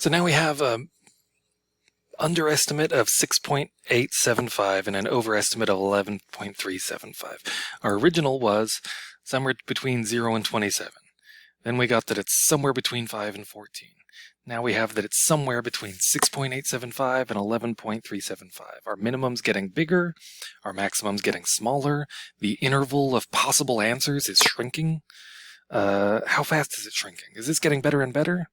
So now we have an underestimate of 6.875 and an overestimate of 11.375. Our original was somewhere between 0 and 27. Then we got that it's somewhere between 5 and 14. Now we have that it's somewhere between 6.875 and 11.375. Our minimum's getting bigger, our maximum's getting smaller, the interval of possible answers is shrinking. How fast is it shrinking? Is this getting better and better?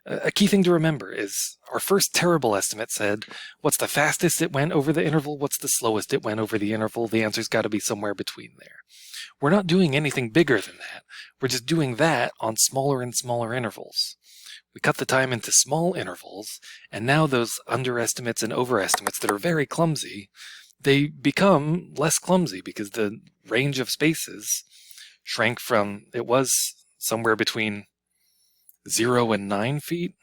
A key thing to remember is our first terrible estimate said, what's the fastest it went over the interval? What's the slowest it went over the interval? The answer's got to be somewhere between there. We're not doing anything bigger than that. We're just doing that on smaller and smaller intervals. We cut the time into small intervals, and now those underestimates and overestimates that are very clumsy, they become less clumsy because the range of spaces shrank from, it was somewhere between 0 and 9 feet.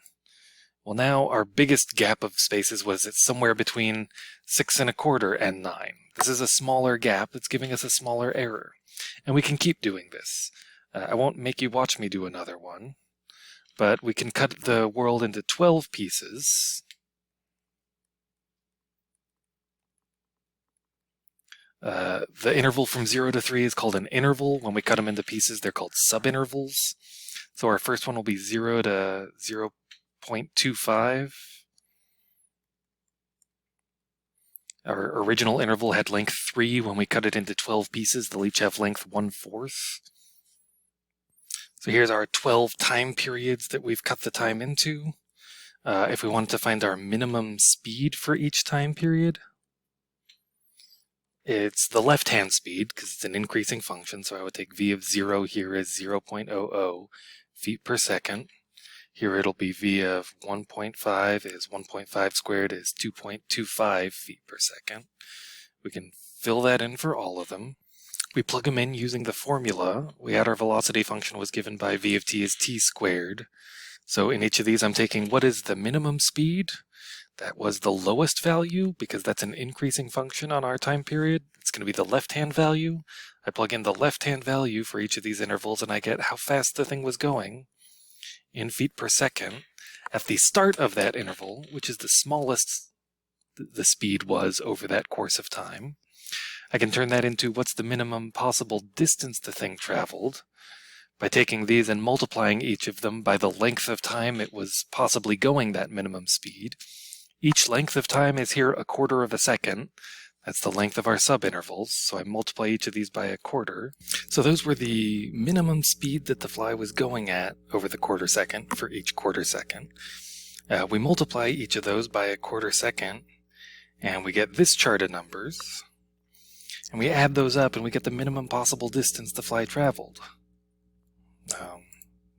Well, now our biggest gap of spaces was it's somewhere between 6 1/4 and 9. This is a smaller gap that's giving us a smaller error. And we can keep doing this. I won't make you watch me do another one, but we can cut the world into 12 pieces. The interval from 0 to 3 is called an interval. When we cut them into pieces, they're called subintervals. So our first one will be 0 to 0.25. Our original interval had length 3. When we cut it into 12 pieces, they'll each have length 1/4. So here's our 12 time periods that we've cut the time into. If we wanted to find our minimum speed for each time period, it's the left-hand speed, because it's an increasing function, so I would take v of 0 here as 0.00 feet per second. Here it'll be v of 1.5 is 1.5 squared is 2.25 feet per second. We can fill that in for all of them. We plug them in using the formula. We had our velocity function was given by v of t is t squared. So in each of these I'm taking what is the minimum speed. That was the lowest value because that's an increasing function on our time period. It's going to be the left-hand value. I plug in the left-hand value for each of these intervals and I get how fast the thing was going in feet per second at the start of that interval, which is the smallest the speed was over that course of time. I can turn that into what's the minimum possible distance the thing traveled by taking these and multiplying each of them by the length of time it was possibly going that minimum speed. Each length of time is here 1/4 of a second. That's the length of our subintervals, so I multiply each of these by 1/4. So those were the minimum speed that the fly was going at over the 1/4 second for each 1/4 second. We multiply each of those by 1/4 second, and we get this chart of numbers. And we add those up, and we get the minimum possible distance the fly traveled.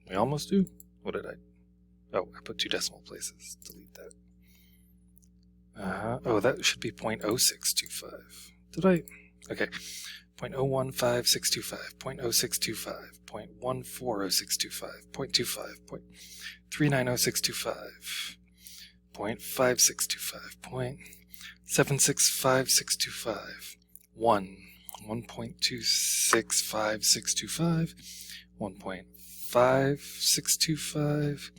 We almost do. What did I... Oh, I put 2 decimal places. Delete that. Oh, that should be 0.0625. Did I? Okay. 0.015625, 0.0625, 0.140625, 0.25, 0.390625, 0.5625, 0.765625, 1.265625, 1.5625,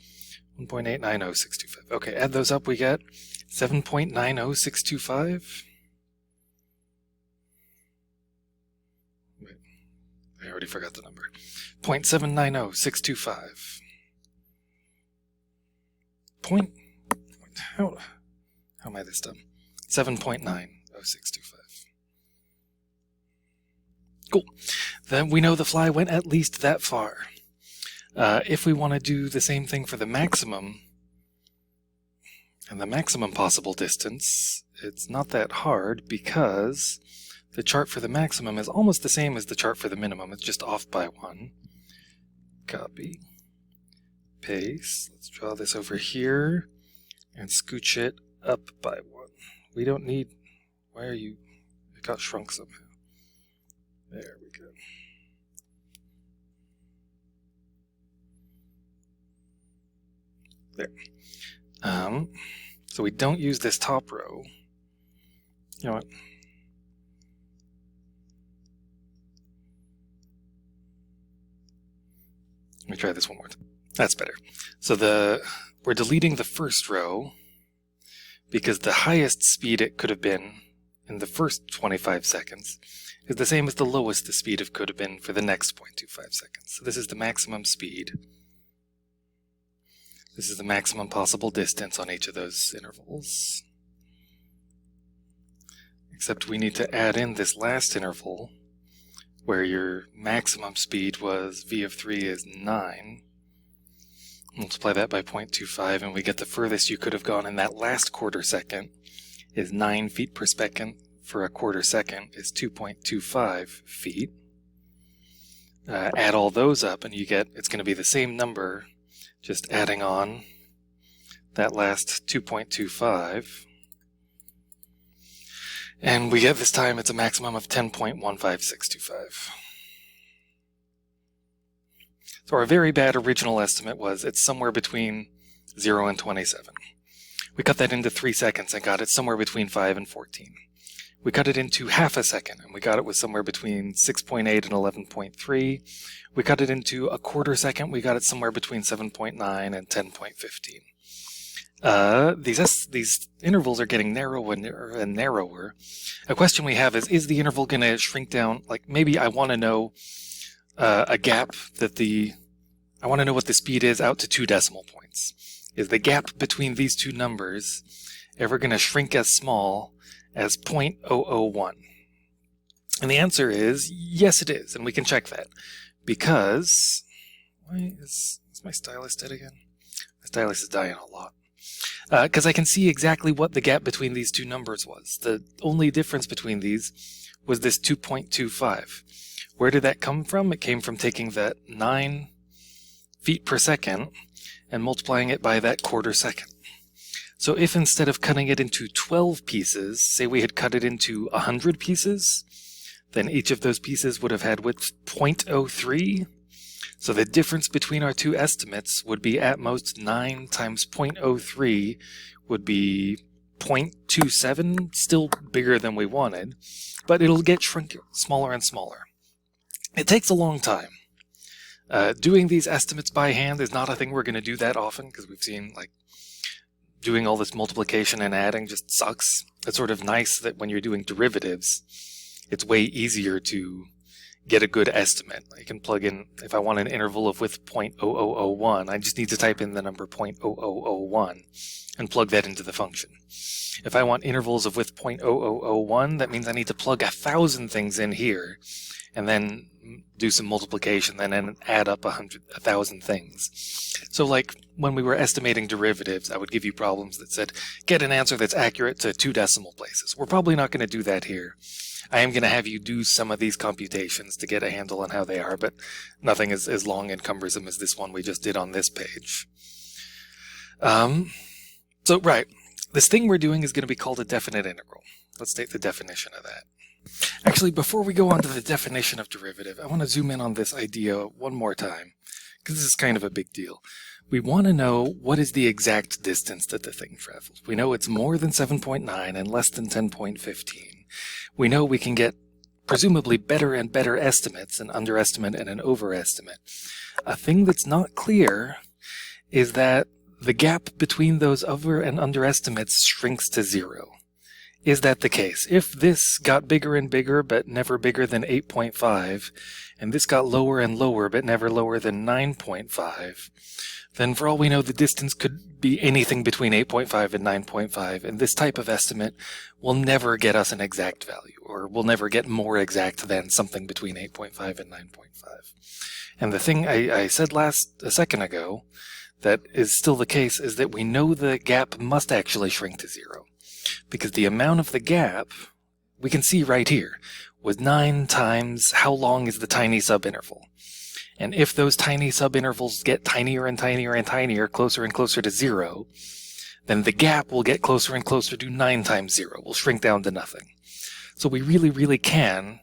1.890625. Okay, add those up, we get 7.90625. Wait, I already forgot the number. 0.790625. How am I this dumb? 7.90625. Cool. Then we know the fly went at least that far. If we want to do the same thing for the maximum, and the maximum possible distance, it's not that hard because the chart for the maximum is almost the same as the chart for the minimum. It's just off by 1. Copy. Paste. Let's draw this over here and scooch it up by 1. We don't need... Why are you... It got shrunk somehow. There we go. There. So we don't use this top row. You know what? Let me try this one more time. That's better. So the we're deleting the first row because the highest speed it could have been in the first 25 seconds is the same as the lowest the speed it could have been for the next 0.25 seconds. So this is the maximum speed. This is the maximum possible distance on each of those intervals. Except we need to add in this last interval where your maximum speed was v of 3 is 9. Multiply that by 0.25 and we get the furthest you could have gone in that last quarter second is 9 feet per second. For a quarter second is 2.25 feet. Add all those up and you get, it's going to be the same number, just adding on that last 2.25. And we get this time it's a maximum of 10.15625. So our very bad original estimate was it's somewhere between 0 and 27. We cut that into 3 seconds and got it somewhere between 5 and 14. We cut it into half a second, and we got it with somewhere between 6.8 and 11.3. We cut it into a quarter second, we got it somewhere between 7.9 and 10.15. These intervals are getting narrower and narrower. A question we have is the interval going to shrink down? Like, maybe I want to know a gap that I want to know what the speed is out to 2 decimal points. Is the gap between these two numbers ever going to shrink as small as 0.001? And the answer is yes, it is, and we can check that because why is my stylus dead again? My stylus is dying a lot. Because I can see exactly what the gap between these two numbers was. The only difference between these was this 2.25. Where did that come from? It came from taking that 9 feet per second and multiplying it by that quarter second. So if instead of cutting it into 12 pieces, say we had cut it into 100 pieces, then each of those pieces would have had width 0.03. So the difference between our two estimates would be at most 9 times 0.03 would be 0.27, still bigger than we wanted, but it'll get shrunk smaller and smaller. It takes a long time. Doing these estimates by hand is not a thing we're going to do that often, because we've seen, like, doing all this multiplication and adding just sucks. It's sort of nice that when you're doing derivatives, it's way easier to get a good estimate. I can plug in, if I want an interval of width 0.0001, I just need to type in the number 0.0001 and plug that into the function. If I want intervals of width 0.0001, that means I need to plug 1,000 things in here and then do some multiplication, then add up 1,000 things. So like when we were estimating derivatives, I would give you problems that said, get an answer that's accurate to 2 decimal places. We're probably not going to do that here. I am going to have you do some of these computations to get a handle on how they are, but nothing is as long and cumbersome as this one we just did on this page. Right, this thing we're doing is going to be called a definite integral. Let's take the definition of that. Actually, before we go on to the definition of derivative, I want to zoom in on this idea one more time, because this is kind of a big deal. We want to know what is the exact distance that the thing travels. We know it's more than 7.9 and less than 10.15. We know we can get presumably better and better estimates, an underestimate and an overestimate. A thing that's not clear is that the gap between those over and underestimates shrinks to 0. Is that the case? If this got bigger and bigger but never bigger than 8.5, and this got lower and lower but never lower than 9.5, then for all we know the distance could be anything between 8.5 and 9.5, and this type of estimate will never get us an exact value, or will never get more exact than something between 8.5 and 9.5. And the thing I said a second ago that is still the case is that we know the gap must actually shrink to 0. Because the amount of the gap, we can see right here, was 9 times how long is the tiny subinterval. And if those tiny subintervals get tinier and tinier and tinier, closer and closer to 0, then the gap will get closer and closer to 9 times 0. Will shrink down to nothing. So we really, really can,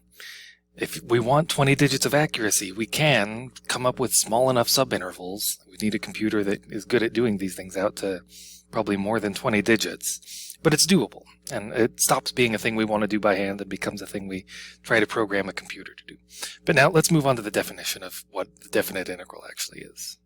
if we want 20 digits of accuracy, we can come up with small enough subintervals. We need a computer that is good at doing these things out to probably more than 20 digits. But it's doable, and it stops being a thing we want to do by hand and becomes a thing we try to program a computer to do. But now let's move on to the definition of what the definite integral actually is.